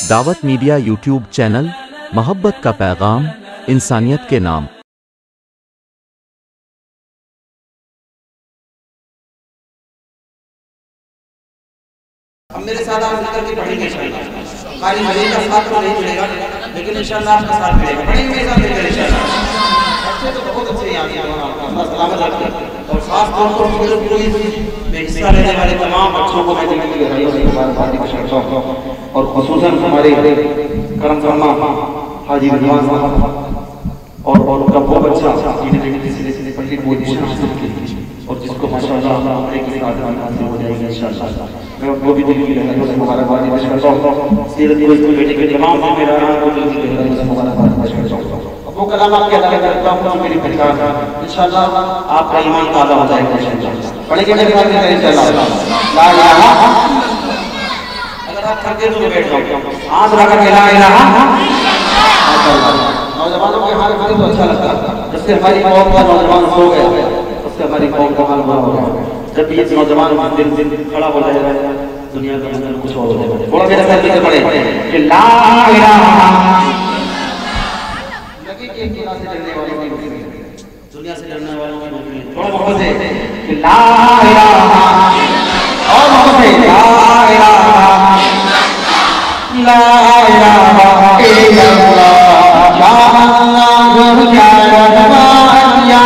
दावत media YouTube channel, मोहब्बत का पैगाम, इंसानियत के नाम। अब मेरे साथ आप मिलकर के पढ़ेंगे इंशाअल्लाह। खाली मरीज का साथ तो नहीं मिलेगा, लेकिन इंशाअल्लाह आपका साथ मिलेगा। पढ़ेंगे मेरे साथ मिलकर इंशाअल्लाह। बच्चे तो बहुत अच्छे हैं यहाँ के, अल्लाह सलामत रखे। और खास तौर पर पूरी में हिस्सा लेने वाले तमाम बच्चों को मैं दिल की गहराइयों से मुबारकबाद करता हूँ। और खुसूसन हमारे करम फरमा हाजी रिजवान साहब और उनका बहुत अच्छा जिन्होंने पहली पोजीशन हासिल की और जिसको माशाअल्लाह एक हासिल हो जाएगी इंशाअल्लाह। मैं वो भी दिल की गहराइयों से मुबारकबाद करता हूँ। सीरत दिवस को बेटे के तमाम जिम्मेदारान को दिल की गहराइयों से मुबारकबाद करता हूँ। वो कलाम आपके अदा करता हूँ जो मेरी परिकार इंशाअल्लाह आपका ईमान ताज़ा हो जाएगा इंशाअल्लाह। पढ़ेंगे मेरे साथ इंशाअल्लाह। ला इलाहा, अगर आप थक गए तो बैठ जाओ, हाथ रखकर के ला इलाहा। नौजवानों के हाल तो अच्छा लगता है, जब से हमारी कौम का नौजवान हो गया उससे हमारी कौम का हाल बुरा हो गया। जब ये नौजवान दिन दिन खड़ा हो जाएगा दुनिया का मंजर कुछ और हो जाएगा। थोड़ा मेरे साथ लेकर पढ़े कि ला इलाहा, लगे कि दुनिया से डरने वालों की नौकरी, दुनिया से डरने वालों की नौकरी। थोड़ा मोहब्बत से कि ला इलाहा, और मोहब्बत से ला इलाहा, ला इलाहा इल्लल्लाह, या अल्लाह या रहमान या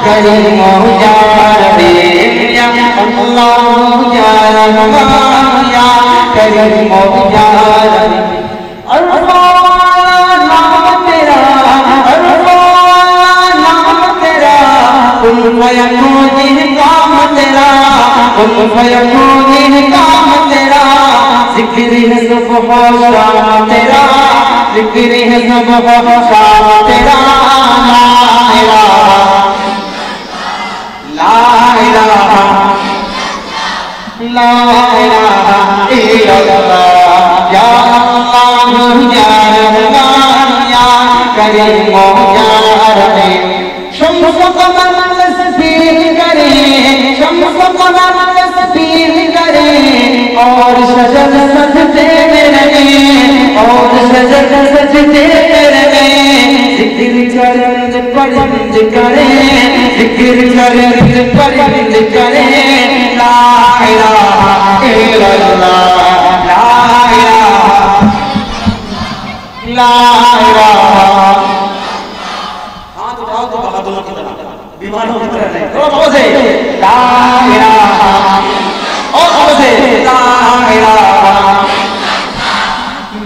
करीम या रहीम, या अल्लाह या रहमान या करीम या रहीम। अल्लाह नाम तेरा, अल्लाह नाम तेरा, कुल फयकून काम तेरा, कुल फयकून काम तेरा, जिक्र है सुबह शाम तेरा, जिक्र है सुबह शाम तेरा। ला इलाहा, ला इलाहा इल्लल्लाह, या अल्लाह या रहमान या करीम या रहीम। शम्स कमर तस्बीह करे, शम्स कमर तस्बीह करे, और शजर सजदे में लगे, और शजर सजदे में लगे। जिक्र करंद परिंद करे, जिक्र करंद परिंद करे। ला इलाहा इल्लल्लाह, ला इलाहा, ला इलाहा। हाथ उठाओ तो बहादुरों की तरह, बीमारों की तरह नहीं। थोड़ा से ला इलाहा, और थोड़ा से ला इलाहा।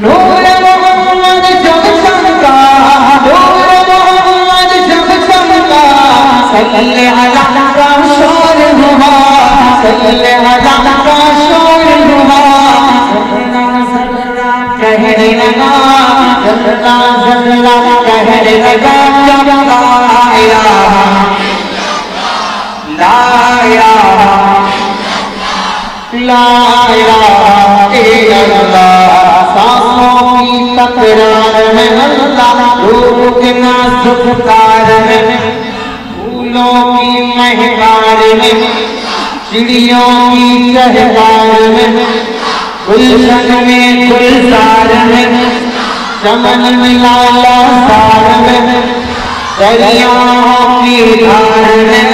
नूर मोहम्मद जब चमका, नूर मोहम्मद जब चमका, सल्ले अला का शोर हुआ, सल्ले अला का शोर हुआ। ज़रा ज़रा कहने लगा, ज़रा ज़रा कहने लगा, ला इलाहा, ला इलाहा, ला इलाहा इल्लल्लाह। सांसों की तकरार में अल्लाह, रूह के नाजुक तार में, फूलों की महकार में, चिड़ियों की चहकार में, गुलशन में गुलजार में, चमन में लाला सार में, दरियाओं की धार में,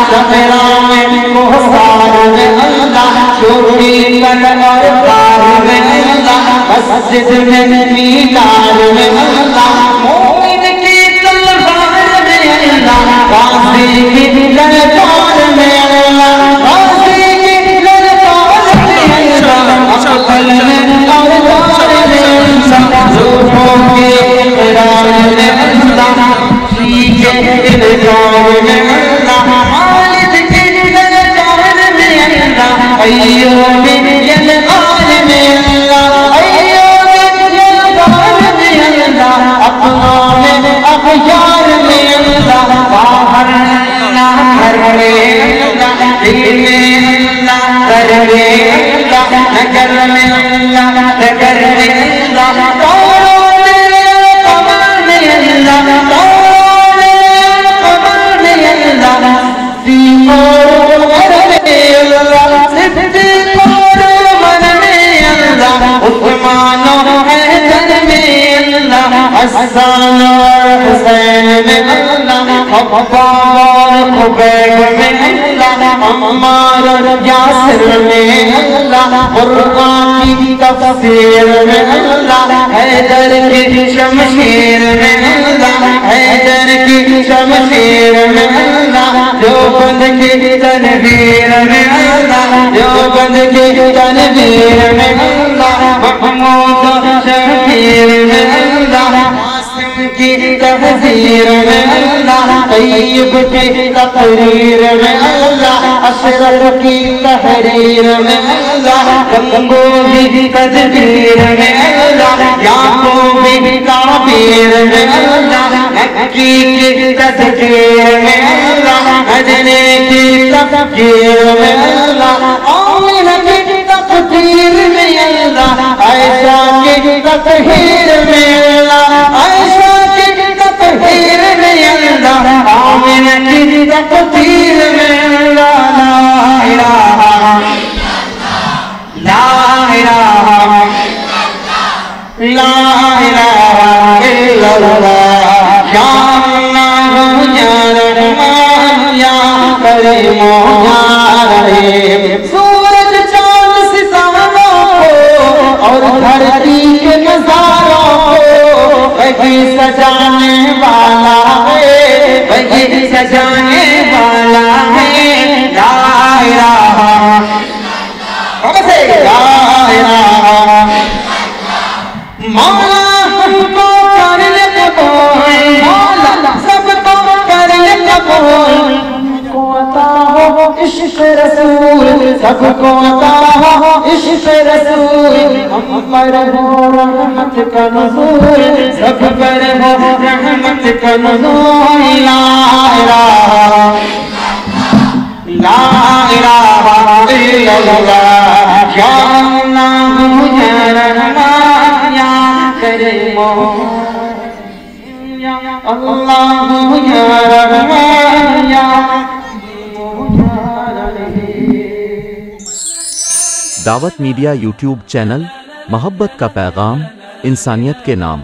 सफरा में कोसार में अल्लाह, छोटी कदर और पार में अल्लाह, मस्जिद में मीनार में अल्लाह, मोमिन की तलवार में अल्लाह, गाज़ी की ललकार में अल्लाह, गाज़ी की ललकार में अल्लाह, अक़ल में और दार में अल्लाह, रूहों के इक़रार में अल्लाह, के इल्ज़ाम में अल्लाह, खालिद के ललकार में अल्लाह, अय्यूब के यलगार में अल्लाह, अय्यूब के यलगार हसन और हुसैन में अल्लाह, अब्बास खुबैब में अल्लाह, अम्मार और यासिर में अल्लाह, कुर्बान की तफसीर में अल्लाह, हैदर की शमशीर में अल्लाह, हैदर की शमशीर में अल्लाह, देवबंद की तनवीर में अल्लाह, देवबंद की तनवीर में अल्लाह, महमूद शबीर में अल्लाह, आसिम की तहजीर में अल्लाह, तैयब की तकरीर में अल्लाह, अशरफ की तहरीर में अल्लाह, गंगोही की तदबीर में अल्लाह, याकूबी की ताबीर में अल्लाह, हक्की की तदबीर में अल्लाह, अदने की तफकीर में अल्लाह, आमिना की तकदीर में अल्लाह, आयशा की ततहीर में अल्लाह, आयशा की ततहीर में अल्लाह, आमिना की तकदीर में अल्लाह। ला इलाहा इल्लल्लाह, या अल्लाह या रहमान या करीम या रहीम। सूरज चांद सितारों को और धरती के नजारों को वही सजाने वाला है, वही सजाने वाला है। ला इलाहा मौला हमको कर ले कबूल, मौला सबको कर ले कबूल, हमको अता हो इश्क रसूल, सबको अता हो इश्क रसूल, हम पर हो रहमत का नुज़ूल, सब पर हो रहमत का नुज़ूल। ला इलाहा इल्लल्लाह, या अल्लाह या रहमान या करीम या अल्लाह या रहमान या रहीम। दावत मीडिया यूट्यूब चैनल, मोहब्बत का पैगाम, इंसानियत के नाम।